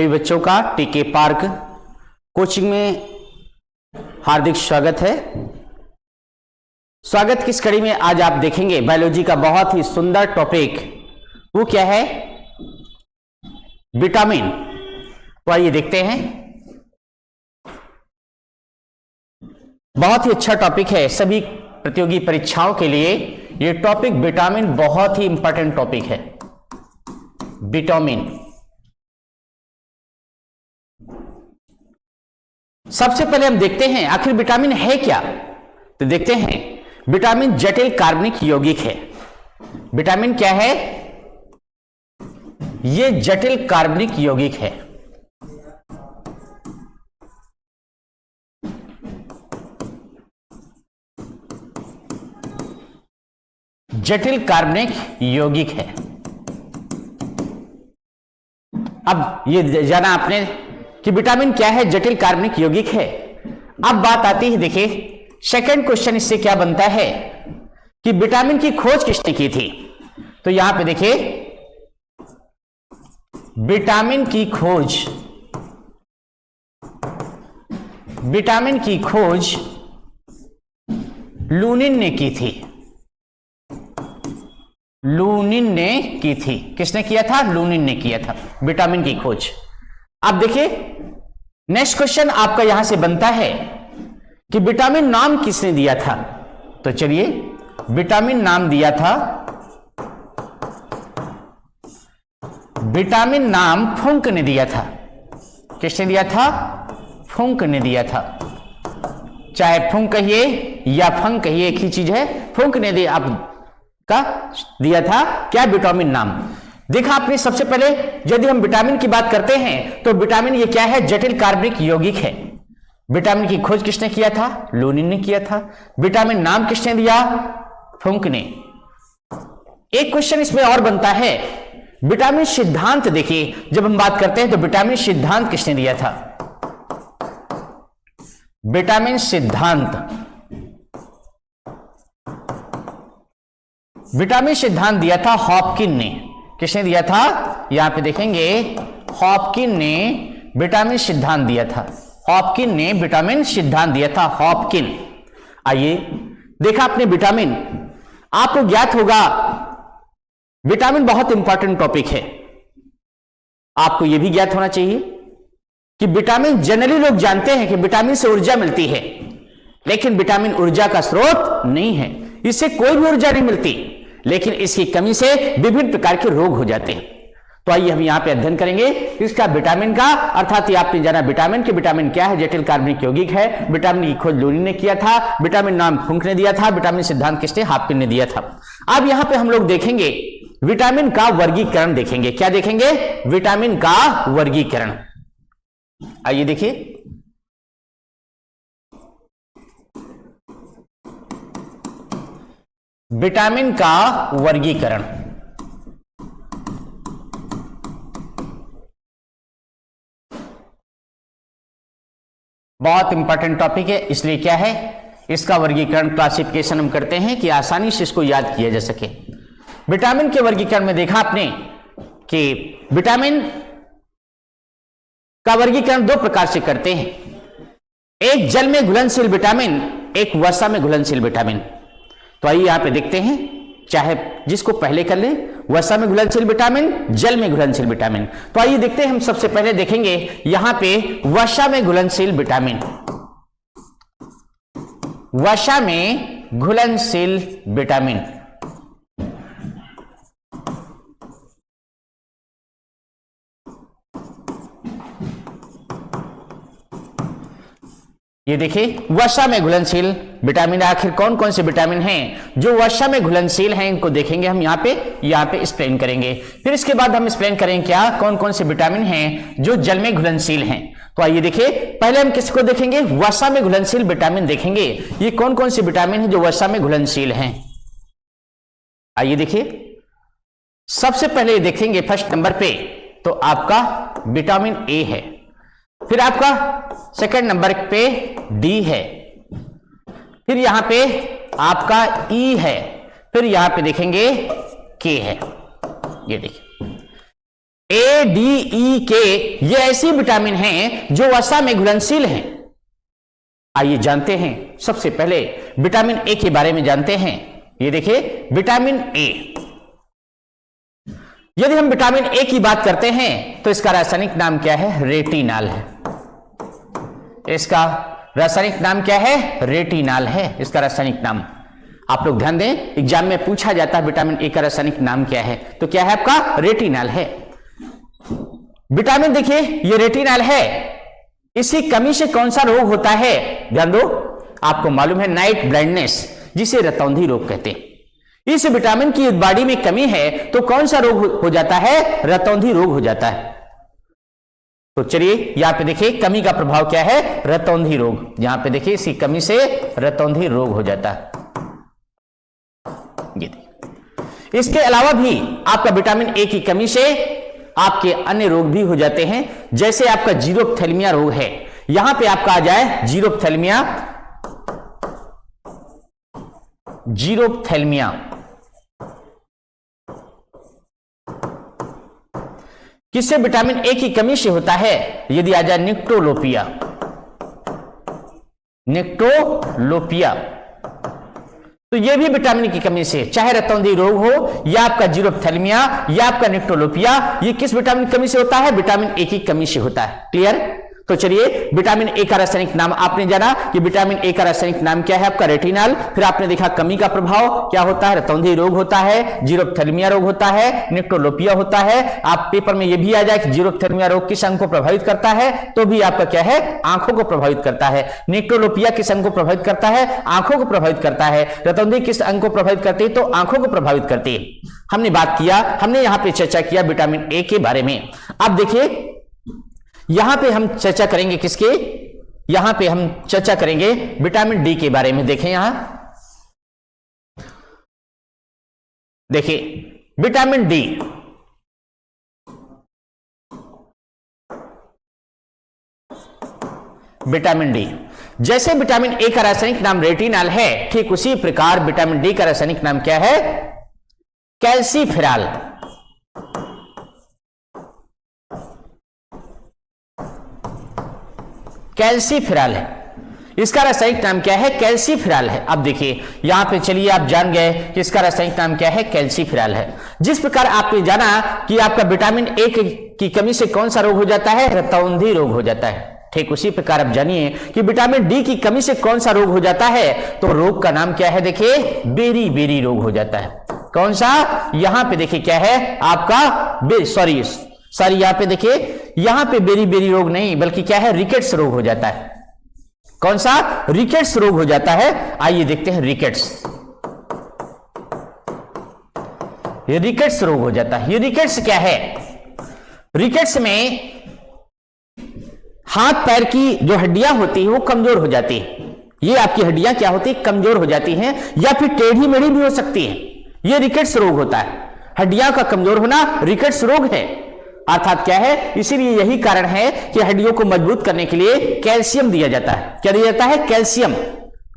सभी बच्चों का टीके पार्क कोचिंग में हार्दिक स्वागत है। स्वागत की इस कड़ी में आज आप देखेंगे बायोलॉजी का बहुत ही सुंदर टॉपिक, वो क्या है? विटामिन। तो आइए देखते हैं। बहुत ही अच्छा टॉपिक है सभी प्रतियोगी परीक्षाओं के लिए। यह टॉपिक विटामिन बहुत ही इंपॉर्टेंट टॉपिक है। विटामिन सबसे पहले हम देखते हैं आखिर विटामिन है क्या। तो देखते हैं, विटामिन जटिल कार्बनिक यौगिक है। विटामिन क्या है? यह जटिल कार्बनिक यौगिक है। जटिल कार्बनिक यौगिक है। अब ये जाना आपने कि विटामिन क्या है, जटिल कार्बनिक यौगिक है। अब बात आती है, देखिए सेकंड क्वेश्चन इससे क्या बनता है कि विटामिन की खोज किसने की थी। तो यहां पे देखिए विटामिन की खोज लूनिन ने की थी। लूनिन ने की थी। किसने किया था? लूनिन ने किया था विटामिन की खोज। अब देखिए नेक्स्ट क्वेश्चन आपका यहां से बनता है कि विटामिन नाम किसने दिया था। तो चलिए, विटामिन नाम दिया था, विटामिन नाम फुंक ने दिया था। किसने दिया था? फुंक ने दिया था। चाहे फुंक कहिए या फंक कहिए, एक ही चीज है। फुंक ने दिया आपका दिया था क्या? विटामिन नाम। देखा आपने, सबसे पहले यदि हम विटामिन की बात करते हैं तो विटामिन ये क्या है? जटिल कार्बनिक यौगिक है। विटामिन की खोज किसने किया था? लूनिन ने किया था। विटामिन नाम किसने दिया? फुंक ने। एक क्वेश्चन इसमें और बनता है, विटामिन सिद्धांत। देखिए जब हम बात करते हैं तो विटामिन सिद्धांत किसने दिया था? विटामिन सिद्धांत, विटामिन सिद्धांत दिया था हॉपकिन ने। किसने दिया था? यहां पे देखेंगे हॉपकिन ने विटामिन सिद्धांत दिया था। हॉपकिन ने विटामिन सिद्धांत दिया था। हॉपकिन। आइए देखा आपने विटामिन, आपको ज्ञात होगा विटामिन बहुत इंपॉर्टेंट टॉपिक है। आपको यह भी ज्ञात होना चाहिए कि विटामिन जनरली लोग जानते हैं कि विटामिन से ऊर्जा मिलती है, लेकिन विटामिन ऊर्जा का स्रोत नहीं है। इससे कोई भी ऊर्जा नहीं मिलती, लेकिन इसकी कमी से विभिन्न प्रकार के रोग हो जाते हैं। तो आइए हम यहां पे अध्ययन करेंगे इसका विटामिन का। अर्थात ये आपने जाना विटामिन के विटामिन क्या है? जटिल कार्बनिक यौगिक है। विटामिन की खोज लूनिन ने किया था। विटामिन नाम फुंक ने दिया था। विटामिन सिद्धांत किसने? हॉपकिन ने दिया था। अब यहां पे हम लोग देखेंगे विटामिन का वर्गीकरण देखेंगे। क्या देखेंगे? विटामिन का वर्गीकरण। आइए देखिए, विटामिन का वर्गीकरण। बहुत इंपॉर्टेंट टॉपिक है, इसलिए क्या है इसका वर्गीकरण क्लासिफिकेशन हम करते हैं कि आसानी से इसको याद किया जा सके। विटामिन के वर्गीकरण में देखा आपने कि विटामिन का वर्गीकरण दो प्रकार से करते हैं। एक जल में घुलनशील विटामिन, एक वसा में घुलनशील विटामिन। तो आइए यहां पे देखते हैं, चाहे जिसको पहले कर ले, वसा में घुलनशील विटामिन, जल में घुलनशील विटामिन। तो आइए देखते हैं, हम सबसे पहले देखेंगे यहां पे वसा में घुलनशील विटामिन। वसा में घुलनशील विटामिन। ये देखिए वसा में घुलनशील विटामिन। आखिर कौन कौन से विटामिन हैं जो वसा में घुलनशील हैं, इनको देखेंगे हम यहां पे एक्सप्लेन करेंगे। फिर इसके बाद हम एक्सप्लेन करेंगे क्या कौन कौन से विटामिन हैं जो जल में घुलनशील हैं। तो आइए देखिए, पहले हम किसको देखेंगे? वसा में घुलनशील विटामिन देखेंगे। ये कौन कौन से विटामिन हैं जो वसा में घुलनशील हैं। आइए देखिए, सबसे पहले देखेंगे फर्स्ट नंबर पे तो आपका विटामिन ए है। फिर आपका सेकंड नंबर पे डी है। फिर यहां पे आपका ई है। फिर यहां पे देखेंगे के है। ये देखिए ए, डी, ई, के ये ऐसी विटामिन हैं जो वसा में घुलनशील हैं। आइए जानते हैं, सबसे पहले विटामिन ए के बारे में जानते हैं। ये देखिए विटामिन ए, यदि हम विटामिन ए की बात करते हैं तो इसका रासायनिक नाम क्या है? रेटिनॉल है। इसका रासायनिक नाम क्या है? रेटिनॉल है इसका रासायनिक नाम। आप लोग ध्यान दें, एग्जाम में पूछा जाता है विटामिन ए का रासायनिक नाम क्या है, तो क्या है आपका? रेटिनॉल है। विटामिन देखिए ये रेटिनॉल है, इसी कमी से कौन सा रोग होता है? ध्यान दो, आपको मालूम है नाइट ब्लाइंडनेस, जिसे रतौंधी रोग कहते हैं। इस विटामिन की बॉडी में कमी है तो कौन सा रोग हो जाता है? रतौंधी रोग हो जाता है। तो चलिए यहां पे देखिए कमी का प्रभाव क्या है? रतौंधी रोग। यहां पे देखिए इसी कमी से रतौंधी रोग हो जाता है। इसके अलावा भी आपका विटामिन ए की कमी से आपके अन्य रोग भी हो जाते हैं, जैसे आपका जीरोप्थेल्मिया रोग है। यहां पे आपका आ जाए जीरोप्थेल्मिया। जीरोप्थेल्मिया किससे विटामिन ए की कमी से होता है? यदि आ जाए निक्टोलोपिया। निक्टोलोपिया तो यह भी विटामिन की कमी से, चाहे रतौंधी रोग हो या आपका जीरोप्थेल्मिया या आपका निक्टोलोपिया, ये किस विटामिन की कमी से होता है? विटामिन ए की कमी से होता है। क्लियर? तो चलिए विटामिन ए का रासायनिक नाम आपने जाना कि विटामिन ए का रासायनिक नाम क्या है? आपका रेटिनॉल। फिर आपने देखा कमी का प्रभाव क्या होता है? रतौंधी रोग होता है, जीरोप्थेल्मिया रोग होता है, निक्टोलोपिया होता है। आप पेपर में यह भी आ जाए कि जीरोप्थेल्मिया रोग किस अंग को प्रभावित करता है? तो भी आपका क्या है? आंखों को प्रभावित करता है। निक्टोलोपिया किस अंग को प्रभावित करता है? आंखों को प्रभावित करता है। रतौंधी किस अंग को प्रभावित करती है? तो आंखों को प्रभावित करती है। हमने बात किया, हमने यहां पर चर्चा किया विटामिन ए के बारे में। अब देखिए यहां पे हम चर्चा करेंगे किसके? यहां पे हम चर्चा करेंगे विटामिन डी के बारे में। देखें यहां, देखिए विटामिन डी, विटामिन डी जैसे विटामिन ए का रासायनिक नाम रेटिनॉल है, ठीक उसी प्रकार विटामिन डी का रासायनिक नाम क्या है? कैल्सीफेरॉल। कैल्सीफेरॉल है, इसका रासायनिक नाम क्या है? कैल्सीफेरॉल है। अब देखिए यहां पे चलिए आप जान गए कि इसका रासायनिक नाम क्या है? कैल्सीफेरॉल है। जिस प्रकार आपने जाना कि आपका विटामिन ए की कमी से कौन सा रोग हो जाता है? रतौंधी रोग हो जाता है। ठीक उसी प्रकार आप जानिए कि विटामिन डी की कमी से कौन सा रोग हो जाता है? तो रोग का नाम क्या है? देखिए बेरी बेरी रोग हो जाता है। कौन सा? यहां पे देखिए क्या है आपका? सॉरी यहां पे देखिए, यहां पे बेरी बेरी रोग नहीं बल्कि क्या है? रिकेट्स रोग हो जाता है। कौन सा? रिकेट्स रोग हो जाता है। आइए देखते हैं रिकेट्स। ये रिकेट्स रोग हो जाता है। ये रिकेट्स क्या है? रिकेट्स में हाथ पैर की जो हड्डियां होती है वो कमजोर हो जाती है। ये आपकी हड्डियां क्या होती है? कमजोर हो जाती हैं, या फिर टेढ़ी मेढ़ी भी हो सकती है। ये रिकेट्स रोग होता है। हड्डियां का कमजोर होना रिकेट्स रोग है। अर्थात क्या है? इसीलिए यही कारण है कि हड्डियों को मजबूत करने के लिए कैल्शियम दिया जाता है। क्या दिया जाता है? कैल्शियम।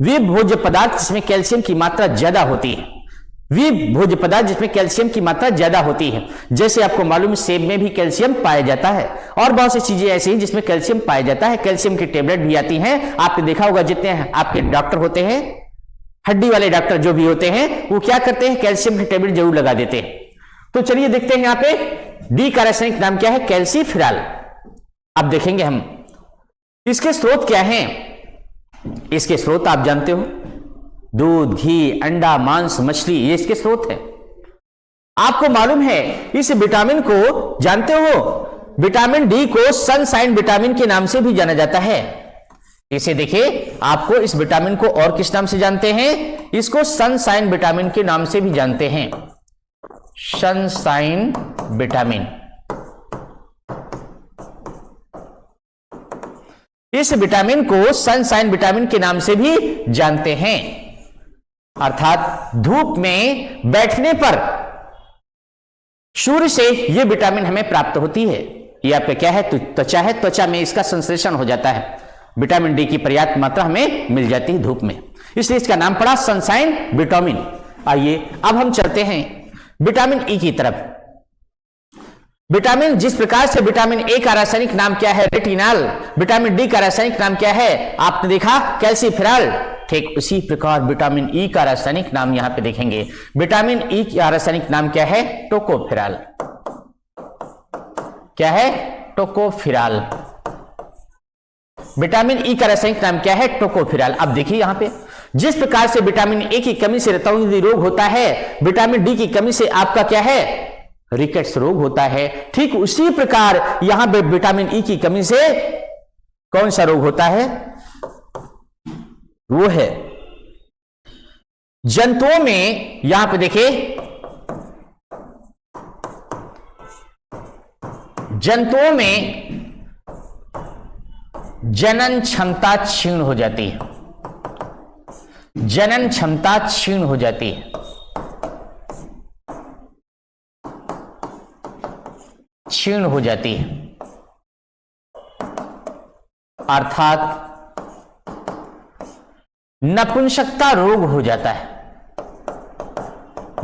वे भोज्य पदार्थ जिसमें कैल्शियम की मात्रा ज्यादा होती है, वे भोज्य पदार्थ जिसमें कैल्शियम की मात्रा ज्यादा होती है, जैसे आपको मालूम है सेब में भी कैल्शियम पाया जाता है, और बहुत सी चीजें ऐसी हैं जिसमें कैल्शियम पाया जाता है। कैल्शियम की टेबलेट भी आती हैं। आपने देखा होगा जितने आपके डॉक्टर होते हैं, हड्डी वाले डॉक्टर जो भी होते हैं, वो क्या करते हैं? कैल्शियम की टेबलेट जरूर लगा देते हैं। तो चलिए देखते हैं यहां पे डी का रासायनिक नाम क्या है? कैल्सीफेरॉल। अब देखेंगे हम इसके स्रोत क्या हैं। इसके स्रोत आप जानते हो, दूध, घी, अंडा, मांस, मछली, ये इसके स्रोत है। आपको मालूम है इस विटामिन को, जानते हो विटामिन डी को सनशाइन विटामिन के नाम से भी जाना जाता है। इसे देखिए, आपको इस विटामिन को और किस नाम से जानते हैं? इसको सनशाइन विटामिन के नाम से भी जानते हैं। सनशाइन विटामिन, इस विटामिन को सनशाइन विटामिन के नाम से भी जानते हैं। अर्थात धूप में बैठने पर सूर्य से यह विटामिन हमें प्राप्त होती है। यह आपका क्या है? त्वचा है। त्वचा में इसका संश्लेषण हो जाता है। विटामिन डी की पर्याप्त मात्रा हमें मिल जाती है धूप में, इसलिए इसका नाम पड़ा सनशाइन विटामिन। आइए अब हम चलते हैं विटामिन ई की तरफ। विटामिन, जिस प्रकार से विटामिन ए का रासायनिक नाम क्या है? रेटिनॉल। विटामिन डी का रासायनिक नाम क्या है? आपने देखा कैल्सीफेरॉल। ठीक उसी प्रकार विटामिन ई का रासायनिक नाम यहां पे देखेंगे। विटामिन ई का रासायनिक नाम क्या है? टोकोफेरॉल। क्या है? टोकोफेरॉल। विटामिन ई का रासायनिक नाम क्या है? टोकोफेरॉल। अब देखिए यहां पे जिस प्रकार से विटामिन ए की कमी से रतौंधी रोग होता है, विटामिन डी की कमी से आपका क्या है? रिकेट्स रोग होता है। ठीक उसी प्रकार यहां पे विटामिन ई की कमी से कौन सा रोग होता है? वो है जंतुओं में, यहां पे देखिए जंतुओं में जनन क्षमता क्षीण हो जाती है। जनन क्षमता क्षीण हो जाती है। क्षीण हो जाती है, अर्थात नपुंसकता रोग हो जाता है।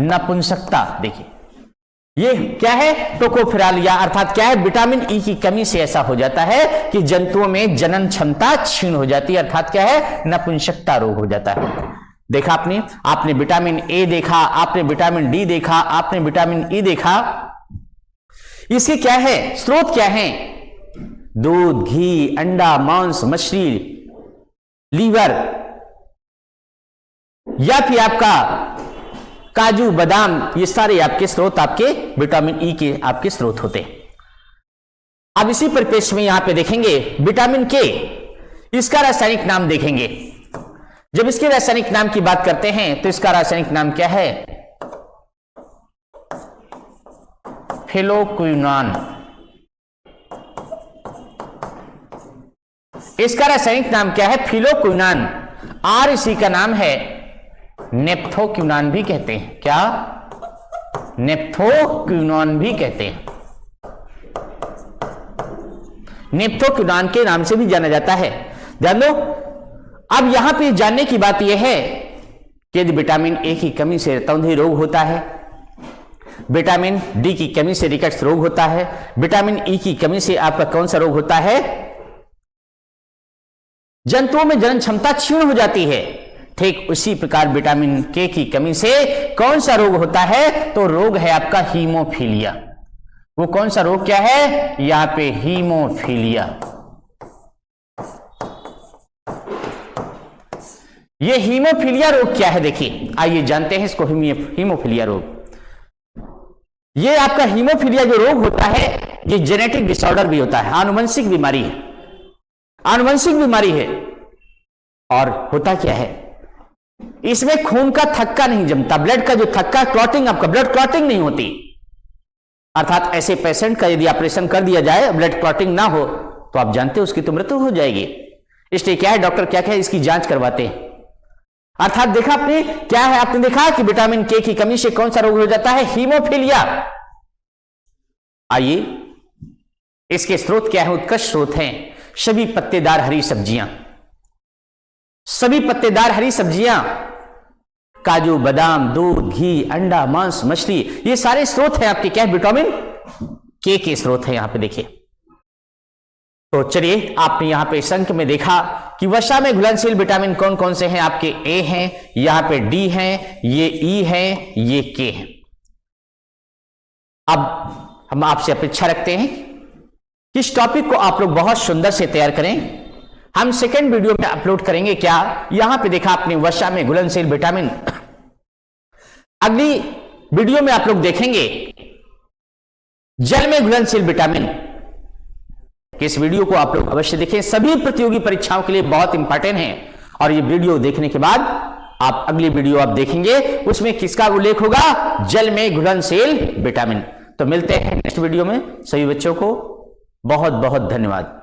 नपुंसकता, देखिए ये क्या है? टोकोफेरॉल, या अर्थात क्या है? विटामिन ई की कमी से ऐसा हो जाता है कि जंतुओं में जनन क्षमता क्षीण हो जाती है, अर्थात क्या है? नपुंसकता रोग हो जाता है। देखा आपने विटामिन ए देखा, आपने विटामिन डी देखा, आपने विटामिन ई देखा। इसके क्या है? स्रोत क्या है? दूध, घी, अंडा, मांस, मछली, लीवर, या फिर आपका काजू, बादाम, ये सारे आपके स्रोत, आपके विटामिन ई के आपके स्रोत होते हैं। अब इसी परिपेक्ष में यहां पे देखेंगे विटामिन के, इसका रासायनिक नाम देखेंगे। जब इसके रासायनिक नाम की बात करते हैं तो इसका रासायनिक नाम क्या है? फिलोक्विनोन। इसका रासायनिक नाम क्या है? फिलोक्विनोन। और इसी का नाम है नेप्थोक्विनोन भी कहते हैं। क्या? नेप्थोक्विनोन भी कहते हैं। नेप्थोक्विनोन के नाम से भी जाना जाता है। ध्यान दो, अब यहां पे जानने की बात यह है कि यदि विटामिन ए की कमी से रतौंधी रोग होता है, विटामिन डी की कमी से रिकेट्स रोग होता है, विटामिन ई की कमी से आपका कौन सा रोग होता है? जंतुओं में जनन क्षमता क्षीण हो जाती है। ठीक उसी प्रकार विटामिन के की कमी से कौन सा रोग होता है? तो रोग है आपका हीमोफीलिया। वो कौन सा रोग क्या है? यहां पे हीमोफीलिया। ये हीमोफीलिया रोग क्या है? देखिए, आइए जानते हैं इसको। हीमोफीलिया रोग, ये आपका हीमोफीलिया जो रोग होता है, ये जेनेटिक डिसऑर्डर भी होता है, आनुवंशिक बीमारी है। आनुवंशिक बीमारी है। और होता क्या है? इसमें खून का थक्का नहीं जमता, ब्लड का जो थक्का, क्लॉटिंग, आपका ब्लड क्लॉटिंग नहीं होती। अर्थात ऐसे पेशेंट का यदि ऑपरेशन कर दिया जाए, ब्लड क्लॉटिंग ना हो, तो आप जानते हो उसकी तो मृत्यु हो जाएगी। इसलिए क्या है, डॉक्टर क्या क्या इसकी जांच करवाते हैं। अर्थात देखा आपने क्या है? आपने देखा कि विटामिन के की कमी से कौन सा रोग हो जाता है? हीमोफीलिया। आइए, इसके स्रोत क्या है? उत्कृष्ट स्रोत हैं सभी पत्तेदार हरी सब्जियां। सभी पत्तेदार हरी सब्जियां, काजू, बादाम, दूध, घी, अंडा, मांस, मछली, ये सारे स्रोत हैं आपके क्या है? विटामिन के स्रोत हैं। यहां पे देखिए, तो चलिए आपने यहां पे इस अंक में देखा कि वसा में घुलनशील विटामिन कौन कौन से हैं? आपके ए हैं, यहां पे डी हैं, ये ई हैं, ये के हैं। अब हम आपसे अपेक्षा रखते हैं कि इस टॉपिक को आप लोग बहुत सुंदर से तैयार करें। हम सेकेंड वीडियो में अपलोड करेंगे। क्या? यहां पे देखा आपने वसा में घुलनशील विटामिन। अगली वीडियो में आप लोग देखेंगे जल में घुलनशील विटामिन। इस वीडियो को आप लोग अवश्य देखें, सभी प्रतियोगी परीक्षाओं के लिए बहुत इंपॉर्टेंट है। और ये वीडियो देखने के बाद आप अगली वीडियो आप देखेंगे, उसमें किसका उल्लेख होगा? जल में घुलनशील विटामिन। तो मिलते हैं नेक्स्ट वीडियो में। सभी बच्चों को बहुत बहुत धन्यवाद।